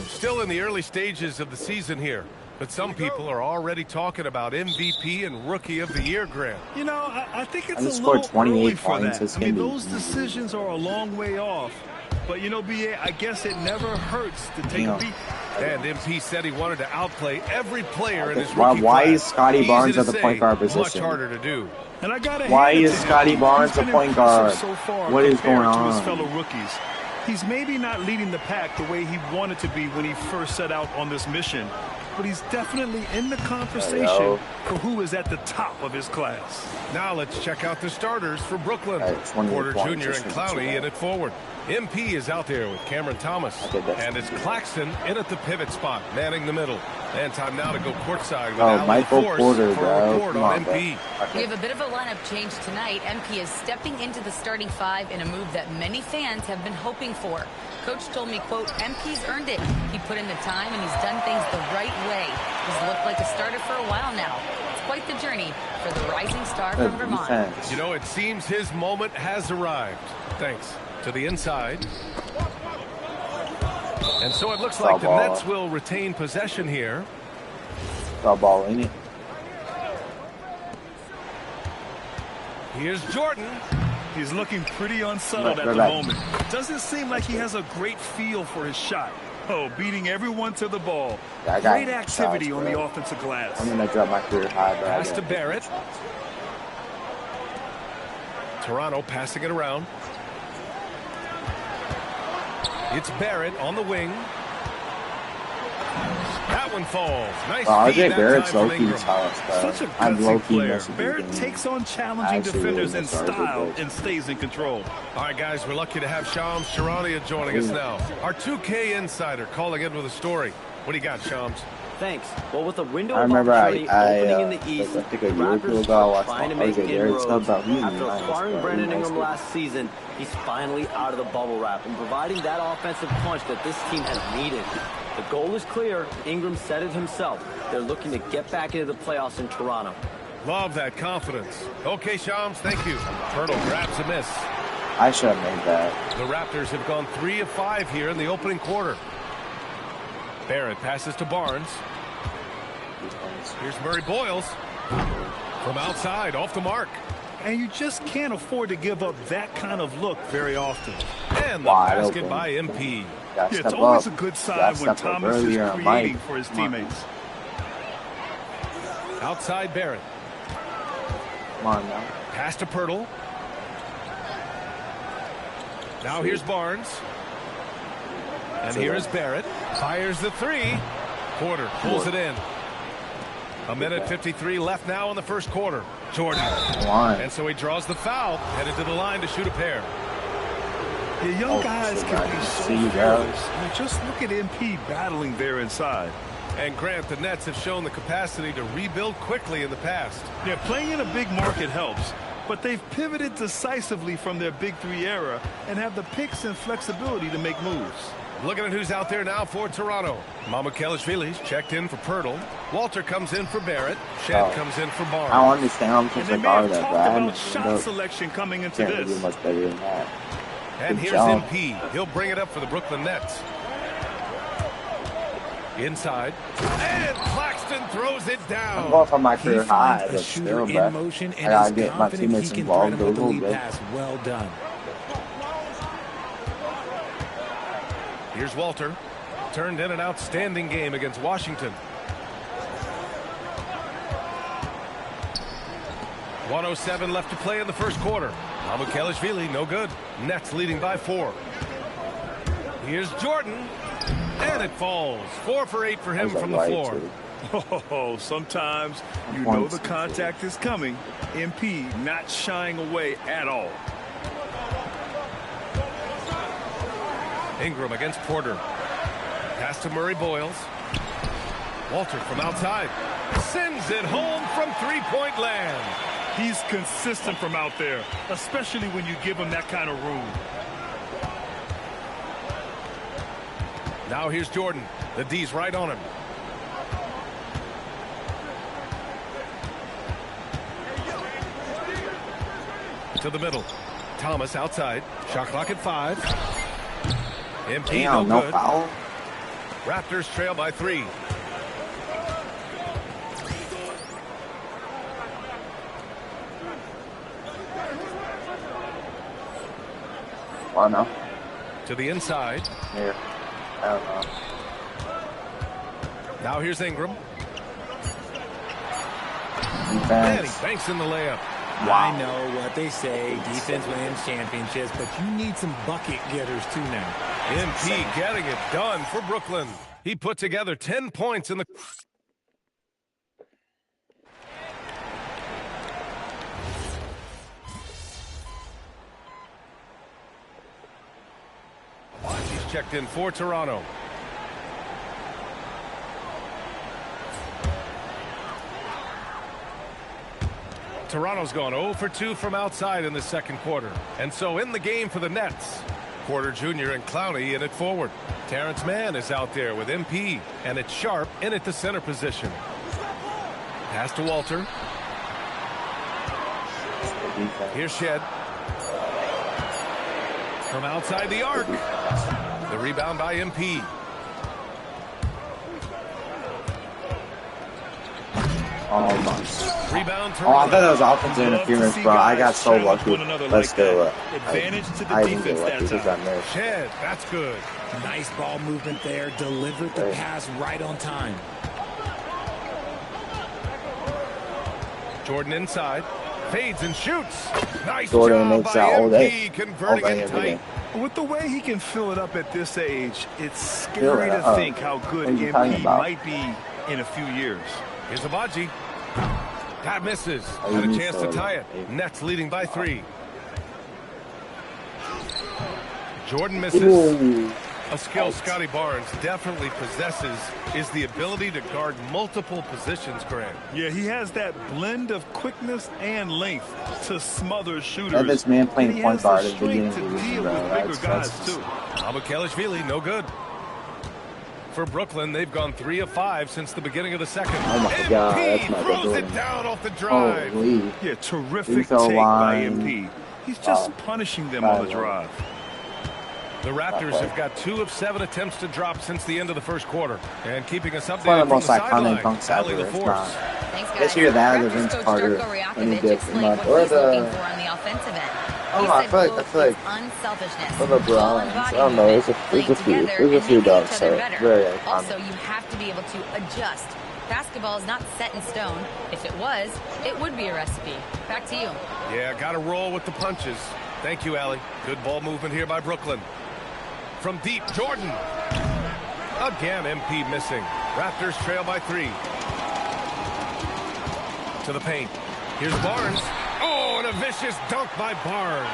Still in the early stages of the season here, but some people are already talking about MVP and Rookie of the Year, Grant. You know, I think it's a little early for that. I mean, those easy. decisions are a long way off. But, you know, B.A., I guess it never hurts to take a beat. And MP said he wanted to outplay every player in his rookie Why class. is Scotty Barnes at the point guard Much position? harder to do. And I gotta Why is Scotty Barnes the point guard? So far what is going on? To his fellow rookies. He's maybe not leading the pack the way he wanted to be when he first set out on this mission, but he's definitely in the conversation for who is at the top of his class. Now let's check out the starters for Brooklyn. Porter Jr. and Clowney in it forward. MP is out there with Cameron Thomas. And it's Claxton in at the pivot spot, manning the middle. And time now to go courtside with Alan Michael Force Porter, for a report on MP. We have a bit of a lineup change tonight. MP is stepping into the starting 5 in a move that many fans have been hoping for. Coach told me, quote, MP's earned it. He put in the time and he's done things the right way. He's looked like a starter for a while now. It's quite the journey for the rising star from Vermont. You know, it seems his moment has arrived. Thanks to the inside. And so it looks like the Nets will retain possession here. Foul ball, ain't it? Here's Jordan. He's looking pretty unsettled at the moment. Doesn't seem like he has a great feel for his shot. Oh, beating everyone to the ball. Great activity on the offensive glass. I'm going to drop my career high. Pass to Barrett. Toronto passing it around. It's Barrett on the wing. That one falls. Nice feed that Barrett's time low-key Ingram. Such a gutsy player. Barrett takes on challenging defenders in style and stays in control. All right, guys, we're lucky to have Shams Charania joining us now. Our 2K insider calling in with a story. What do you got, Shams? Thanks. Well, with a window I of remember opportunity opening in the East, I think a the year or two Raptors ago, I are trying to make inroads. After acquiring Brandon Ingram last season, he's finally out of the bubble wrap and providing that offensive punch that this team has needed. The goal is clear. Ingram said it himself. They're looking to get back into the playoffs in Toronto. Love that confidence. Okay, Shams, thank you. Turtle grabs a miss. I should have made that. The Raptors have gone 3 of 5 here in the opening quarter. Barrett passes to Barnes. Here's Murray Boyles from outside, off the mark. And you just can't afford to give up that kind of look very often. And the basket by MP. Yeah, it's always a good sign when Thomas is creating for his teammates. Outside Barrett. Come on now. Pass to Pirtle. Now here's Barnes. And here's Barrett. Fires the 3. Porter pulls it in. A minute 53 left now in the first quarter. Jordan. And so he draws the foul, headed to the line to shoot a pair. The young guys can be so fearless. Just look at MP battling there inside. And Grant, the Nets have shown the capacity to rebuild quickly in the past. Yeah, playing in a big market helps, but they've pivoted decisively from their Big Three era and have the picks and flexibility to make moves. Looking at who's out there now for Toronto. Mamukelashvili's checked in for Pirtle. Walter comes in for Barrett. Shed comes in for Barnes. I don't understand how much I guard that, but I about shot selection coming into can't this. do much better than that. And here's MP. He'll bring it up for the Brooklyn Nets. Inside. And Claxton throws it down. I'm going for my career high, but still, bro. I gotta get my teammates involved a little bit. Well done. Here's Walter. Turned in an outstanding game against Washington. 1:07 left to play in the first quarter. Mamukelashvili, no good. Nets leading by 4. Here's Jordan. And it falls. 4 for 8 for him from the floor. Oh, sometimes you know the contact is coming. MP not shying away at all. Ingram against Porter. Pass to Murray Boyles. Walter from outside. Sends it home from three-point land. He's consistent from out there, especially when you give him that kind of room. Now here's Jordan. The D's right on him. To the middle. Thomas outside. Shot clock at 5. MP no good. Foul. Raptors trail by 3. Oh, no. To the inside. Here. I don't know. Now here's Ingram. Defense. And he banks in the layup. Wow. I know what they say. Defense wins championships, but you need some bucket getters too now. MP getting it done for Brooklyn. He put together 10 points in the... He's checked in for Toronto. Toronto's gone 0 for 2 from outside in the second quarter. And so in the game for the Nets, Porter Jr. and Clowney in it forward. Terrence Mann is out there with MP, and it's Sharp in at the center position. Pass to Walter. Here's Shed. From outside the arc. The rebound by MP. Oh, my. Rebound Oh, I thought that was offensive interference, bro. I got so lucky. Let's go. Advantage to the I didn't get defense lucky. that Because I time. Shed, that's good. Nice ball movement there. Delivered the pass right on time. Jordan inside. Fades and shoots. Nice Jordan job makes by that all day. MP converting it tight. With the way he can fill it up at this age, it's scary to think how good MP might be in a few years. Here's Abaji. That misses. Had a chance to tie it. Nets leading by 3. Jordan misses. Ooh. A skill Scotty Barnes definitely possesses is the ability to guard multiple positions, Grant. Yeah, he has that blend of quickness and length to smother shooters. That this man playing point guard at the beginning to of the deal season, with bro. bigger guys too. Mamukelashvili, no good. For Brooklyn, they've gone 3 of 5 since the beginning of the second. Oh my God, that's my throws good it down off the drive. Holy. Yeah, terrific take Info by line. MP. He's just punishing them on the drive. The Raptors have got 2 of 7 attempts to drop since the end of the first quarter. And keeping us One of updated the from most the iconic sideline, punks Allie ever. the It's Force. not. Thanks, guys. Let's hear that Raptors of Vince coach Carter. Darko When he Rajakovic did explained what or he's looking the. for on the offensive end. I don't He know, I said feel like both is unselfishness, for the ball Browns. and body I don't know. movement, There's a playing few. together There's a and few making dogs. each So other better. very iconic. Also, you have to be able to adjust. Basketball is not set in stone. If it was, it would be a recipe. Back to you. Yeah, got to roll with the punches. Thank you, Allie. Good ball movement here by Brooklyn. From deep, Jordan. Again, MP missing. Raptors trail by 3. To the paint. Here's Barnes. Oh, and a vicious dunk by Barnes.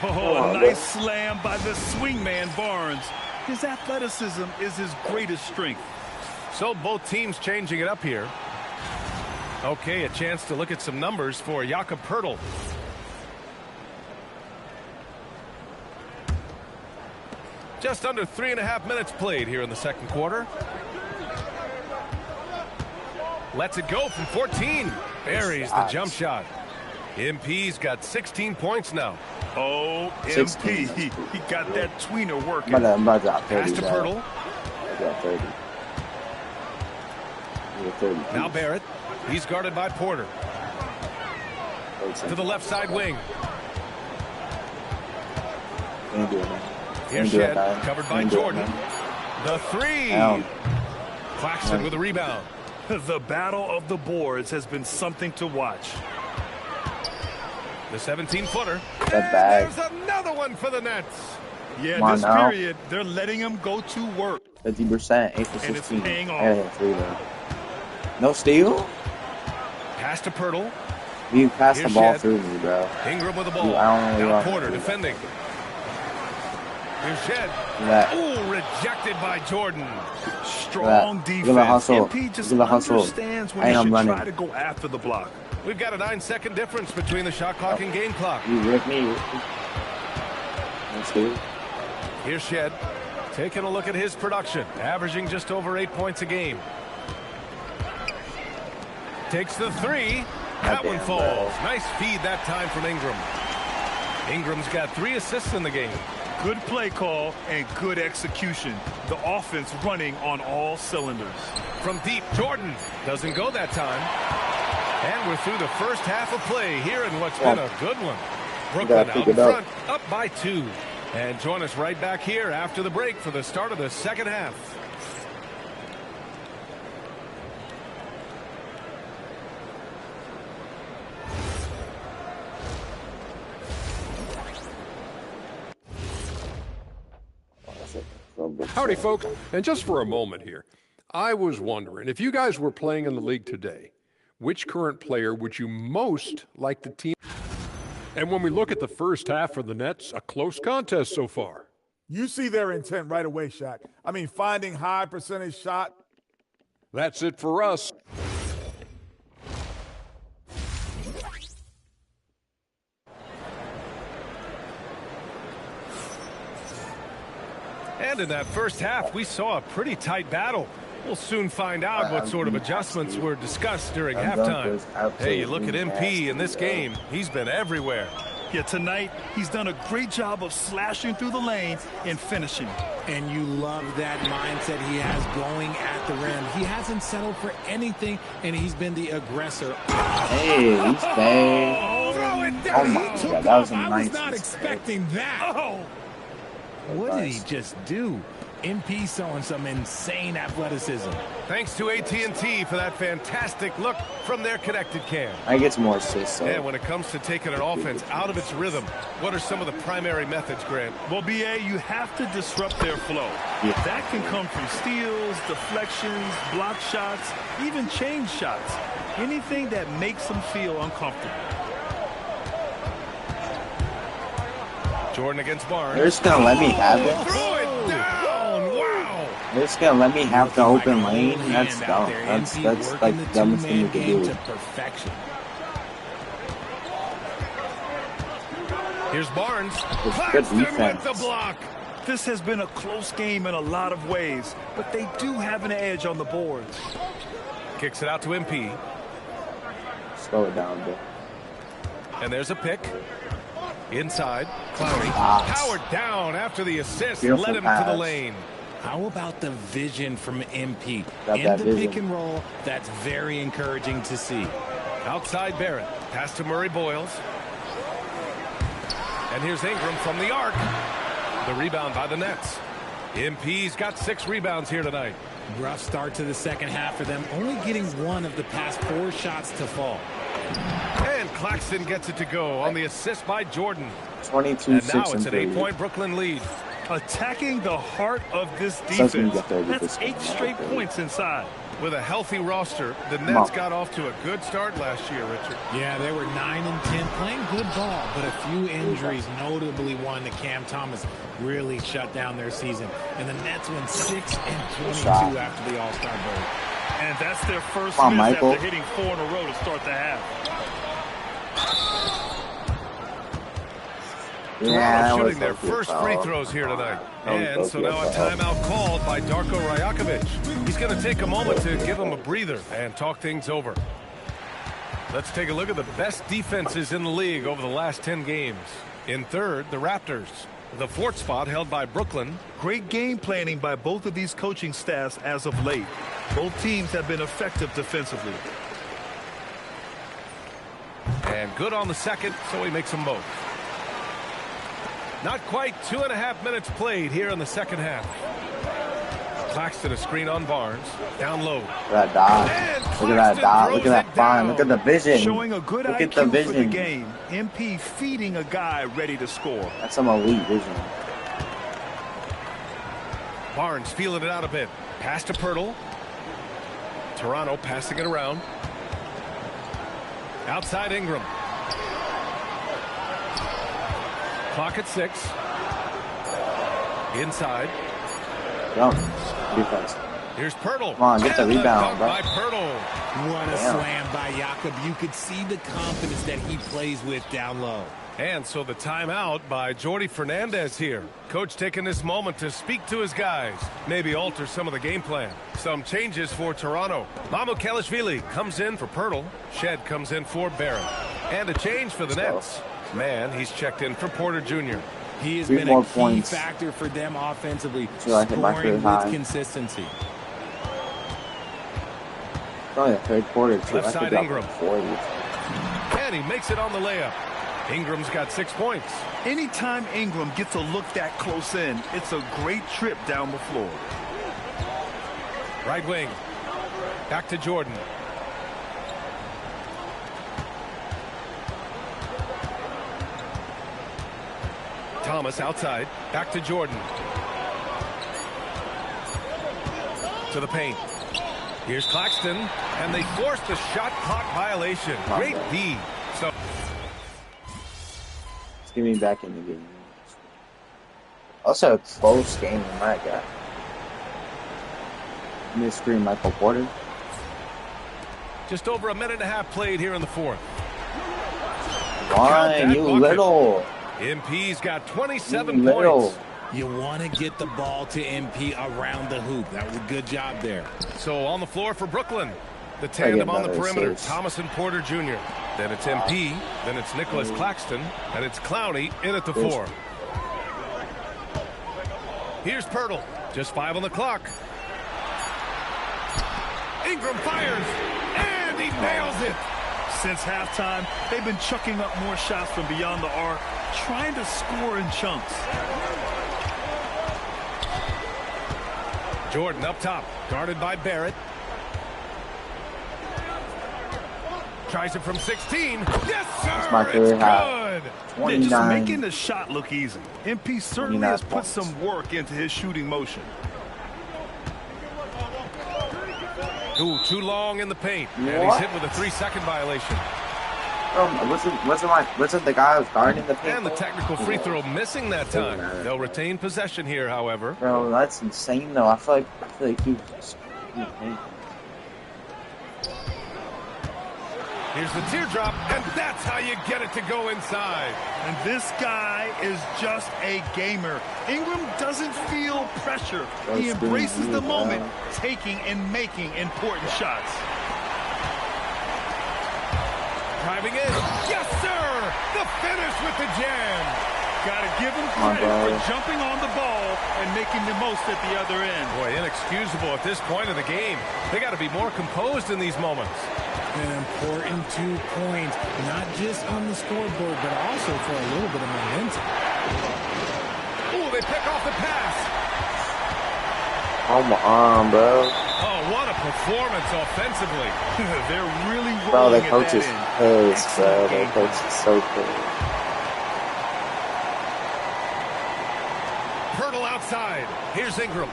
Oh, nice slam by the swingman Barnes. His athleticism is his greatest strength. So both teams changing it up here. Okay, a chance to look at some numbers for Jakob Poeltl. Just under 3.5 minutes played here in the second quarter. Lets it go from 14. Buries the jump shot. MP's got 16 points now. Oh, 16. MP. He got that tweener working. Pass to Poeltl. I got 30. 30. Now Barrett. He's guarded by Porter. To the left side wing. Here's Shed, covered by Jordan. The three. Claxton with a rebound. The battle of the boards has been something to watch. The 17-footer. There's another one for the Nets. Yeah, this period, they're letting him go to work. 50%, 8 for 16. And it's paying off. I got 3 though. No steal? Pass to Poeltl. You passed the ball through me, bro. Ingram with the ball. Now Porter defending. Here's Shed. Ooh, rejected by Jordan. Strong defense. Look at the hustle. MP just Look at the hustle. understands when he should try to go after the block. We've got a 9-second difference between the shot clock and game clock. You ripped me. Here's Shed. Taking a look at his production. Averaging just over 8 points a game. Takes the three. That one falls. Nice feed that time from Ingram. Ingram's got 3 assists in the game. Good play call and good execution. The offense running on all cylinders. From deep, Jordan doesn't go that time. And we're through the first half of play here in what's been a good one. Brooklyn out in front, up by 2. And join us right back here after the break for the start of the second half. Howdy, folks. And just for a moment here, I was wondering, if you guys were playing in the league today, which current player would you most like the team? And when we look at the first half for the Nets, a close contest so far. You see their intent right away, Shaq. I mean, finding high percentage shot. That's it for us. And in that first half, we saw a pretty tight battle. We'll soon find out what sort of adjustments were discussed during halftime. Hey, you look at MP in this game, he's been everywhere. Yeah, tonight, he's done a great job of slashing through the lane and finishing. And you love that mindset he has going at the rim. He hasn't settled for anything, and he's been the aggressor. Hey, he's bang. Throw it down. Oh my God, that was a nice. I was not expecting that. Oh. What did he just do? MP showing some insane athleticism. Thanks to AT&T for that fantastic look from their connected cam. I get some more assists. So. Yeah, when it comes to taking an offense out of its rhythm, what are some of the primary methods, Grant? Well, BA, you have to disrupt their flow. Yeah. That can come from steals, deflections, block shots, even change shots. Anything that makes them feel uncomfortable. Jordan against Barnes. They're just going to let me have it. Throw it down. Wow. They're just going to let me have the open lane. That's dumb. That's like the dumbest thing you can do. Here's Barnes. Good defense. With the block. This has been a close game in a lot of ways, but they do have an edge on the boards. Kicks it out to MP. Slow it down a bit. And there's a pick. Inside, Clowney powered down after the assist, led him to the lane. How about the vision from MP? In the pick and roll, that's very encouraging to see. Outside Barrett, pass to Murray Boyles. And here's Ingram from the arc. The rebound by the Nets. MP's got 6 rebounds here tonight. Rough start to the second half for them, only getting 1 of the past 4 shots to fall. And Claxton gets it to go on the assist by Jordan. 22-6 and now it's an 8-point Brooklyn lead. Attacking the heart of this defense. That's 8 straight points inside. With a healthy roster, the Nets got off to a good start last year, Richard. Yeah, they were 9-10, playing good ball, but a few injuries, notably one to Cam Thomas, really shut down their season. And the Nets went 6-22 after the All-Star break. And that's their first miss after hitting 4 in a row to start the half. Toronto shooting their first free throws here tonight. And so now a timeout called by Darko Rajakovic. He's going to take a moment to give him a breather and talk things over. Let's take a look at the best defenses in the league over the last 10 games. In third, the Raptors. The fourth spot held by Brooklyn. Great game planning by both of these coaching staffs as of late. Both teams have been effective defensively. And good on the second, so he makes them both. Not quite 2.5 minutes played here in the second half. Claxton a screen on Barnes. Down low. Look at that dot. Look at that dot. Look at that fine. Look at the vision. Showing a good Look IQ at the vision. for the game. MP feeding a guy ready to score. That's some elite vision. Barnes feeling it out a bit. Pass to Pirtle. Toronto passing it around. Outside Ingram. Clock at 6. Inside. Jump. Defense. Here's Pirtle. Come on, get the rebound, bro. By Pirtle. What a slam by Jakob. You could see the confidence that he plays with down low. And so the timeout by Jordi Fernandez here. Coach taking this moment to speak to his guys. Maybe alter some of the game plan. Some changes for Toronto. Mamukelashvili comes in for Pirtle. Shed comes in for Barrett. And a change for the Nets. Man, he's checked in for Porter Jr. He has been a key factor for them offensively, scoring with consistency. Probably the third quarter, too. Left side Ingram. And he makes it on the layup. Ingram's got 6 points. Anytime Ingram gets a look that close in, it's a great trip down the floor. Right wing. Back to Jordan. Thomas outside. Back to Jordan. To the paint. Here's Claxton. And they forced a shot clock violation. Great D. So let's get me back in the game. Also a close game in my guy. Miss screen Michael Porter. Just over a minute and a half played here in the fourth. Why, you little. MP's got 27 points. You want to get the ball to MP around the hoop. That was a good job there. So on the floor for Brooklyn. The tandem on the perimeter. Thomas and Porter Jr. Then it's MP. Then it's Nicholas Claxton. And it's Clowney in at the 4. Here's Pirtle. Just 5 on the clock. Ingram fires. And he nails it. Since halftime, they've been chucking up more shots from beyond the arc, trying to score in chunks. Jordan up top, guarded by Barrett. Tries it from 16. Yes, sir! That's my favorite half. They're just making the shot look easy. MP certainly has put some work into his shooting motion. Ooh, too long in the paint. And he's hit with a 3-second violation. Wasn't the guy who was guarding the paint? And the technical free throw missing that time. They'll retain possession here, however. Bro, that's insane though. I feel like he's Here's the teardrop, and that's how you get it to go inside. And this guy is just a gamer. Ingram doesn't feel pressure. He embraces the moment, taking and making important shots. Driving in. Yes, sir! The finish with the jam. Got to give him credit for jumping on the ball and making the most at the other end. Boy, inexcusable at this point of the game. They got to be more composed in these moments. An important 2 points, not just on the scoreboard, but also for a little bit of momentum. Ooh, they pick off the pass. Come on, bro. Oh, what a performance offensively. They're really rolling. Bro, the coach is pissed, bro. The coach is so pissed. Pirtle outside. Here's Ingram.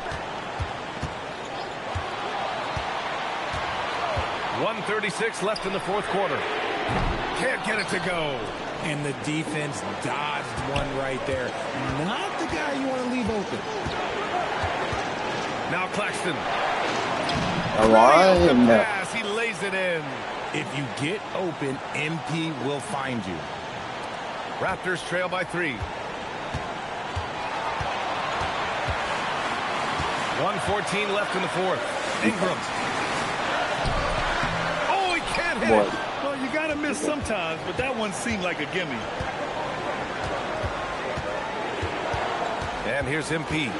1:36 left in the fourth quarter. Can't get it to go. And the defense dodged one right there. Not the guy you want to leave open. Now Claxton. Pass. He lays it in. If you get open, MP will find you. Raptors trail by 3. 1:14 left in the fourth. Ingram. Oh, he can't hit it. Well, you got to miss sometimes, but that one seemed like a gimme. And here's MP.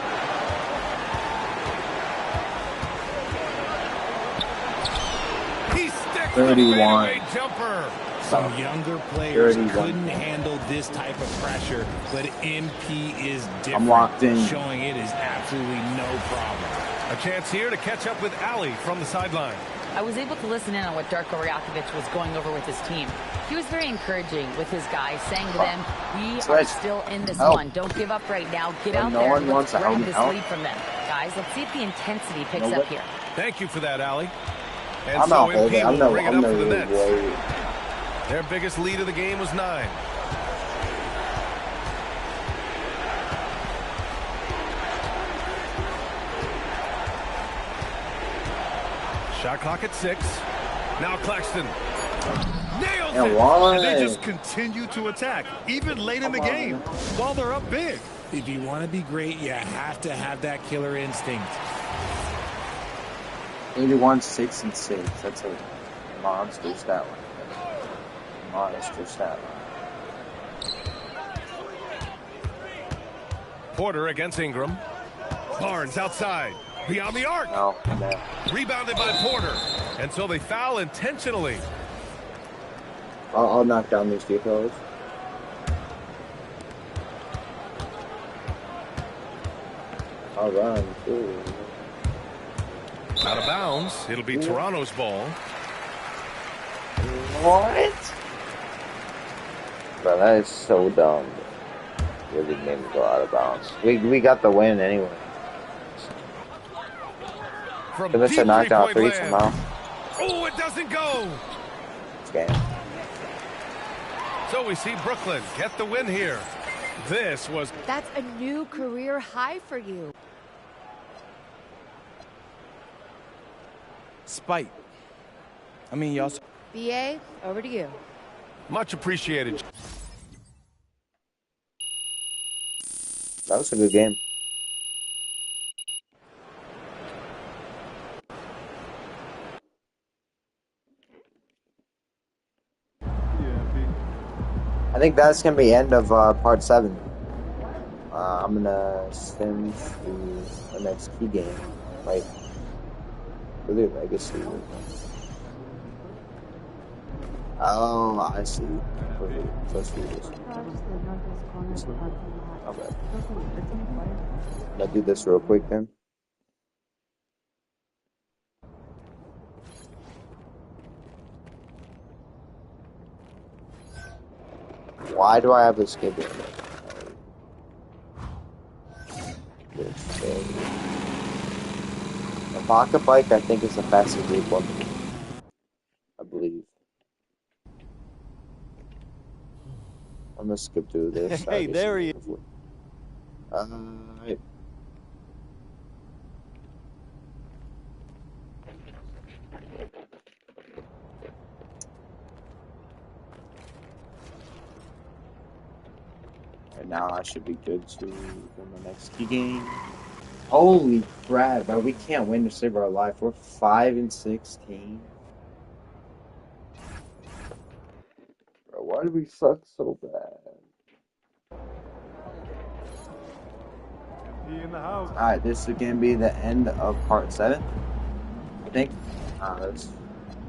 He sticks 31. the jumper. Some younger players couldn't handle this type of pressure, but MP is different. I'm locked in. Showing it is absolutely no problem. A chance here to catch up with Ali from the sideline. I was able to listen in on what Darko Rajakovic was going over with his team. He was very encouraging with his guys, saying to them, we are still in this one. Don't give up right now. Get out there and let's grab this lead from them. Guys, let's see if the intensity picks up here. Thank you for that, Ali. And I'm so not MP holding. will bring it up for the really Nets. worried. Their biggest lead of the game was 9. Shot clock at 6. Now Claxton. Nails it. And they just continue to attack, even late in the game, while they're up big. If you want to be great, you have to have that killer instinct. 81, 6, and 6. That's a monster stat line. Monster stat line. Porter against Ingram. Barnes outside. Beyond the arc. No. Rebounded by Porter. And so they foul intentionally. I'll knock down these two fellas. I'll run. Ooh. Out of bounds. It'll be Toronto's ball. What? Bro, that is so dumb. We didn't even go out of bounds. We got the win anyway. From Give us a knockdown 3 somehow. Oh, it doesn't go. This game. So we see Brooklyn get the win here. This was... That's a new career high for you. Spite. I mean, y'all... BA, over to you. Much appreciated. That was a good game. I think that's gonna be the end of part 7. I'm gonna sim to the next key game, like really legacy. Oh, I see. Okay, let's do this. Okay. Let's do this real quick then. Why do I have this game? The pocket bike, I think, is the fastest group one. I believe. I'm gonna skip through this. Hey, there he is. Right. Right now, I should be good to win the next key game. Holy crap, bro! We can't win to save our life. We're 5-16. Bro, why do we suck so bad? Alright, this is gonna be the end of part 7. I think. Let's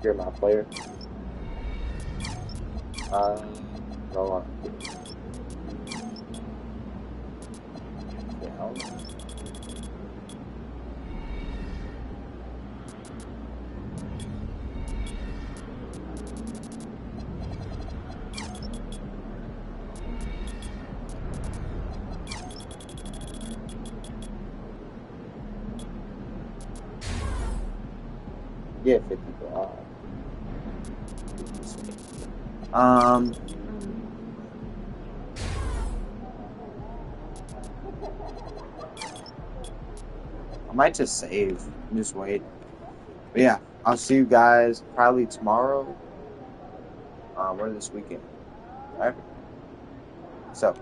hear my player. Hold on. Yeah, 50 block. I might just save and just wait. But yeah, I'll see you guys probably tomorrow or this weekend. All right? So.